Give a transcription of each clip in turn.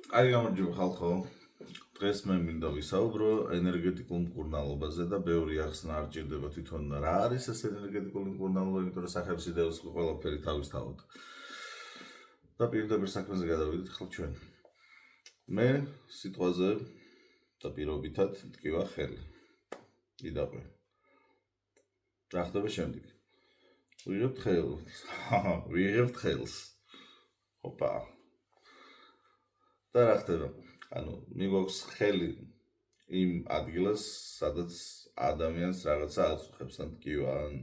აი გამარჯობა ხალხო. დღეს მე მინდა ვისაუბრო ენერგეტიკულ მკურნალობაზე და ბევრი ახსნა არ ჭირდება თვითონ რა არის ეს ენერგეტიკული მკურნალობა, იმიტომ რომ სახელმწიფო იდეას ყველაფერი თავისთავად. და პირდაპირ საქმეზე გადავიდეთ ხალხ ჩვენ. მე სიტყვაზე და პირობითად მტკივა ხელი. იდაყვე. რა ხდება შემდეგ? ვიღებთ ხელს. ვიღებთ ხელს. ოპა. და რა ხდება? ანუ მიგვაქვს ხელი იმ ადგილას, სადაც ადამიანს რაღაცა აწუხებს ან მტკივა, ან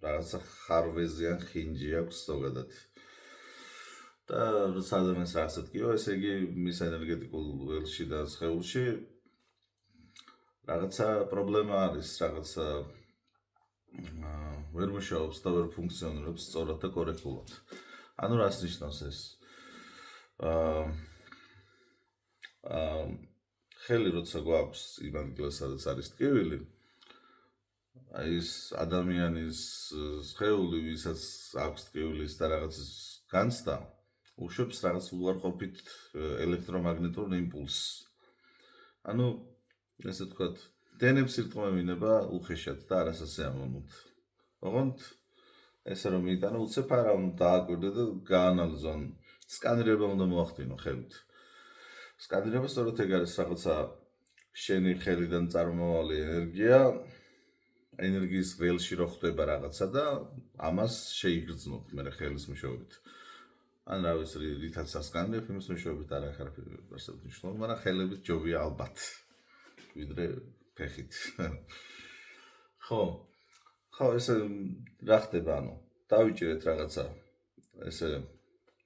რაღაცა ხარვეზი ან ხინჯი აქვს ზოგადად. და როცა ადამიანს რაღაცა მტკივა, ესე იგი მის ენერგეტიკულ ველში და სხეულში რაღაცა პრობლემა არის, რაღაცა ვერ მუშაობს და ვერ ფუნქციონირებს სწორად და კორექტულად. ანუ რას ნიშნავს ეს? ხელი როცა გვაქვს იმ ადგილას, სადაც არის ტკივილი, აი ეს ადამიანის სხეული, ვისაც აქვს ტკივილის და რაღაცის განცდა, უშვებს რაღაც უარყოფით ელექტრომაგნიტურ იმპულსს. ანუ ესე ვთქვათ, დენებს ირტყმევინება უხეშად და არასასე ამონუთ. ოღონდ ესე რომ მიიტანო, უცებ არა უნდა დააკვირდე და გაანალიზონ. სკანირება უნდა მოახდინო ხელით. სკანირება სწორედ ეგ არის რაღაცა შენი ხელიდან წარმომავალი ენერგიის ველში რო ხდება რაღაცა და ამას შეიგრძნობ მე ხელის მეშვეობით. ან რა ვიცი, რითაც ასკანირებ, იმის მეშვეობით არ არსებობს მნიშვნელობა, მაგრამ ხელებით ჯობია ალბათ. ვიდრე ფეხით. ხო, ესე რა ხდება, ანუ დავიჭირეთ რაღაცა, ესე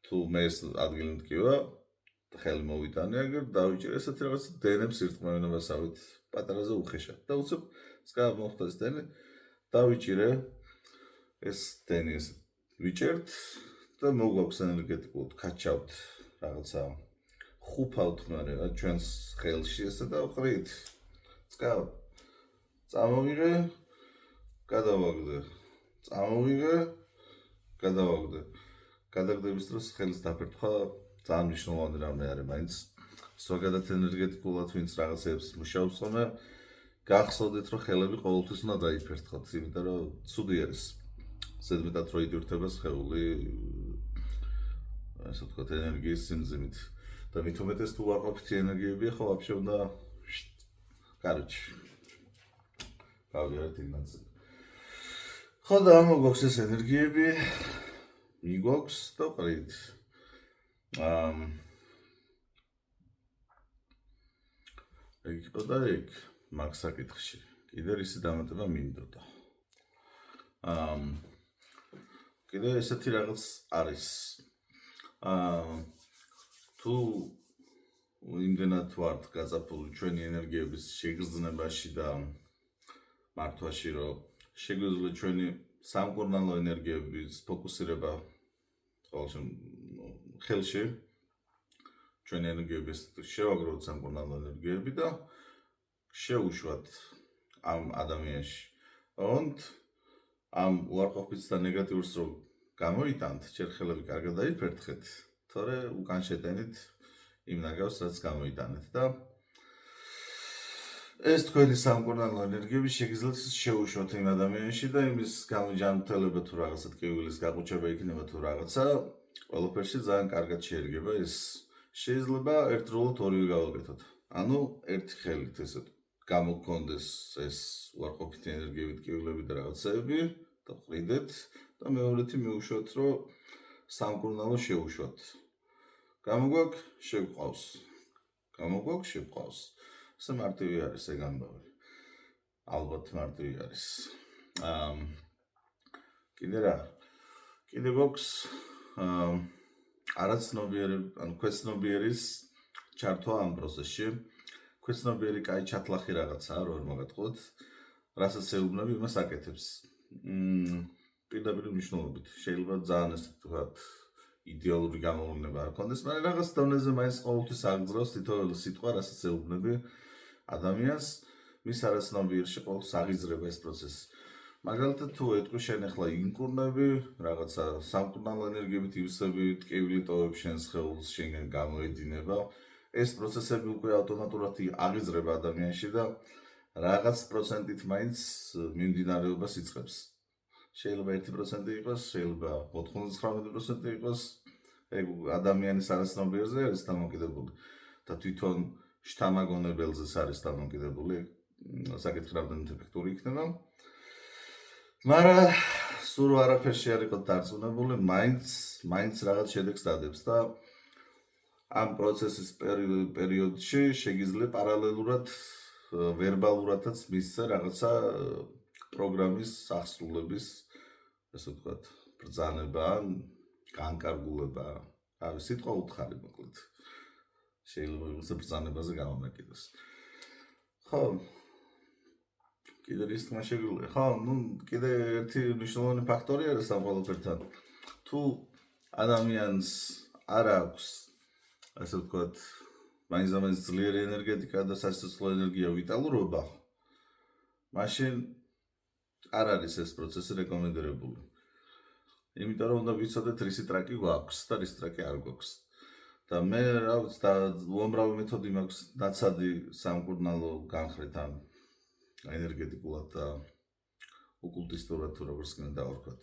თუ მე ეს ადგილი მტკივა, ხელი მოვიტანე, აგერ დავიჭირე ესეთი რაღაცა დენებს ირტყმევინებასავით პატარაზე უხეშად და უცებ მოხდა ეს დენი, დავიჭირე ეს დენი ეს ვიჭერთ და მოგვაქვს ენერგეტიკულად ქაჩავთ რაღაცა ხუფავთ მარე რა ჩვენს ხელში ესე და ვყრით წავ წამოვიღე გადავაგდე წამოვიღე გადავაგდე გადაგდების დროს ხელის დაფერთხვა ძალიან მნიშვნელოვანი რამე არის მაინც ზოგადად ენერგეტიკულად ვინც რაღაცებს მუშაობს ხოლმე გახსოვდეთ რომ ხელები ყოველთვის უნდა დაიფერთხოთ იმიტომ რომ ცუდი არის ზედმეტად რო იდურთება სხეული ასე ვთქვათ ენერგიის სიმძიმით და მით უმეტეს თუ უარყოფითი ენერგიებია ხო вообще უნდა короче გავიარეთ ინანსი ხო და მოგვაქვს ეს ენერგიები მიგვაქვს და ყრით ეგ მაგ საკითხში კიდე რისი დამატება მინდოდა კიდე ესეთი რაღაც არის თუ იმდენად ვართ გაწაფული ჩვენი ენერგიების შეგრძნებაში და მართვაში რომ შეგვიძლია ჩვენი სამკურნალო ენერგიების ფოკუსირება ხელში ჩვენი ენერგიების შევაგროვოთ სამკურნალო ენერგიები და შეუშვათ ამ ადამიანში ოღონდ ამ უარყოფითს და ნეგატიურს რომ გამოიტანთ, ჯერ ხელები კარგად დაიფერთხეთ, თორე უკან შეტენით იმ ნაგავს, რაც გამოიტანეთ და ეს თქვენი სამკურნალო ენერგიები შეგიძლიათ შეუშვათ იმ ადამიანში და იმის გამოჯანმრთელება თუ რაღაცა ტკივილის გაყუჩება იქნება თუ რაღაცა, ყველაფერში ძალიან კარგად შეერგება ეს შეიძლება ერთდროულად ორივე გავაკეთოთ. ანუ ერთი ხელით ესე გამოგქონდეს ეს უარყოფითი ენერგიები, ტკივილები და რაღაცეები და ყიდეთ და მეორეთი მიუშვათ, რომ სამკურნალო შეუშვათ. გამოგვაქვს, შევყავს. ესე მარტივი არის ეგ ამბავი. ალბათ მარტივი არის. კიდე რა? კიდე გვაქვს არაცნობიერი, ანუ ქვეცნობიერის ჩართვა ამ პროცესში. ქვეცნობიერი კაი ჩათლახი რაღაცაა, რომ მაგათყოთ. რასაც ეუბნები, იმას აკეთებს. პირდაპირ მნიშვნელობით. შეიძლება ძალიან ესე ვთქვათ, იდეალური გამოვლინება არ ქონდეს, მაგრამ რაღაც დონეზე მაინც ყოველთვის აგძრავს თითოეული სიტყვა, რასაც ეუბნები ადამიანს, მის არაცნობიერში ყოველთვის აღიზრება ეს პროცესი. მაგალითად, თუ ეტყვი შენ ახლა იმკურნები, რაღაცა სამკურნალო ენერგიებით ივსები, ტკივილი ტოვებ შენ სხეულს, შენგან გამოედინება, ეს პროცესები უკვე ავტომატურად აღიზრება ადამიანში და რაღაც პროცენტით მაინც მიმდინარეობას იწყებს. შეიძლება 1% იყოს, შეიძლება 99% იყოს, ეგ ადამიანის არაცნობიერზე არის დამოკიდებული და თვითონ შთამაგონებელზეც არის დამოკიდებული, საკითხი რამდენად ეფექტური იქნება. მაგრამ სულ არაფერში არ იყო დარწმუნებული, მაინც რაღაც შედეგს დადებს და ამ პროცესის პერიოდში შეგიძლია პარალელურად ვერბალურადაც მისცე რაღაცა პროგრამის აღსრულების, ესე ვთქვათ, ბრძანება ან განკარგულება. არის სიტყვა უთხარი მოკლედ. შეიძლება იმის ბრძანებაზე გამომეკიდეს. ხო, კიდე ის თქმა შეგვიძლია. ხო, კიდე ერთი მნიშვნელოვანი ფაქტორი არის ამ ყველაფერთან. თუ ადამიანს არ აქვს, ასე ვთქვათ, მაინც ძლიერი ენერგეტიკა და სასიცოცხლო ენერგია, ვიტალურობა, მაშინ არ არის ეს პროცესი რეკომენდებული. იმიტომ რომ უნდა ვიცოდეთ რისი ტრაკი გვაქვს და რისი ტრაკი არ გვაქვს. და მე რა ვიცი, და უამრავი მეთოდი მაქვს ნაცადი სამკურნალო განხრით ამ ენერგეტიკულად და ოკულტისტურად თუ როგორც გინდა დავარქვათ.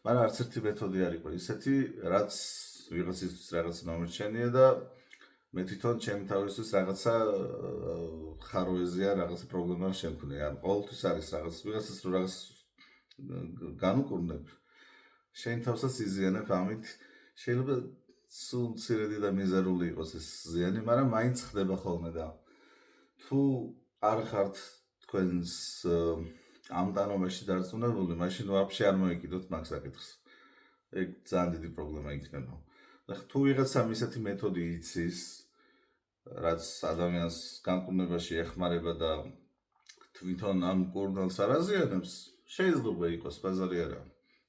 მაგრამ არც ერთი მეთოდი არ იყო ისეთი, რაც ვიღაცისთვის რაღაც მომერჩენია და მე თვითონ ჩემი თავისთვის რაღაცა ხაროეზია, რაღაცა პრობლემა შემქმნია. ან ყოველთვის არის რაღაც ვიღაცას რო რაღაც განუკურნებ, შენ თავსაც იზიანებ ამით, შეიძლება სულ მცირედი და მიზერული იყოს ეს ზიანი, მაგრამ მაინც ხდება ხოლმე და თუ არ ხართ თქვენს ამ დანობაში დარწმუნებული, მაშინ ვაფშე არ მოეკიდოთ მაგ საკითხს. ეგ ძალიან დიდი პრობლემა იქნება. და თუ ვიღაცამ ისეთი მეთოდი იცის, რაც ადამიანს განკურნებაში ეხმარება და თვითონ ამ კურნალს არ აზიანებს, შეიძლება იყოს, ბაზარი არა.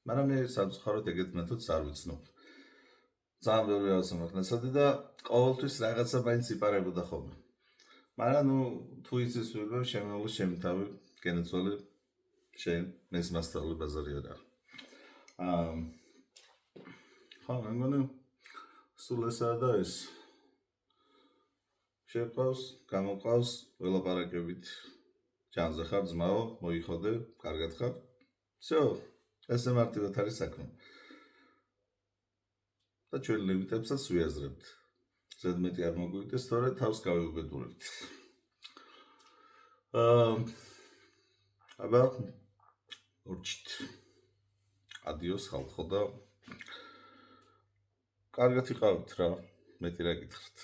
მაგრამ მე სამწუხაროდ ეგეთ მეთოდს არ ვიცნობ. ძალიან ბევრი რაღაცა მაქვს ნაცადი და ყოველთვის რაღაცა მაინც იპარებოდა ხოლმე. მაგრამ თუ იცის ვიღებ, შემეულო ჩემი თავი, გენეცვალე შენ მეს მასწავლე ბაზარი არა. ხო, მე მგონი სულ ესაა და ეს. შეყავს, გამოყავს, ველაპარაკებით. ჯანზე ხარ, ძმაო, მოიხოდე, კარგად ხარ. всё, ესე მარტივად არის საქმე. და ჩვენ ლიმიტებსაც ვიაზრებთ. ზედმეტი არ მოგვიგდეს, თორე თავს გავიუბედურებთ. აბა, ორჩით. ადიოს ხალხო და კარგად იყავით რა, მეტი რა გითხრათ.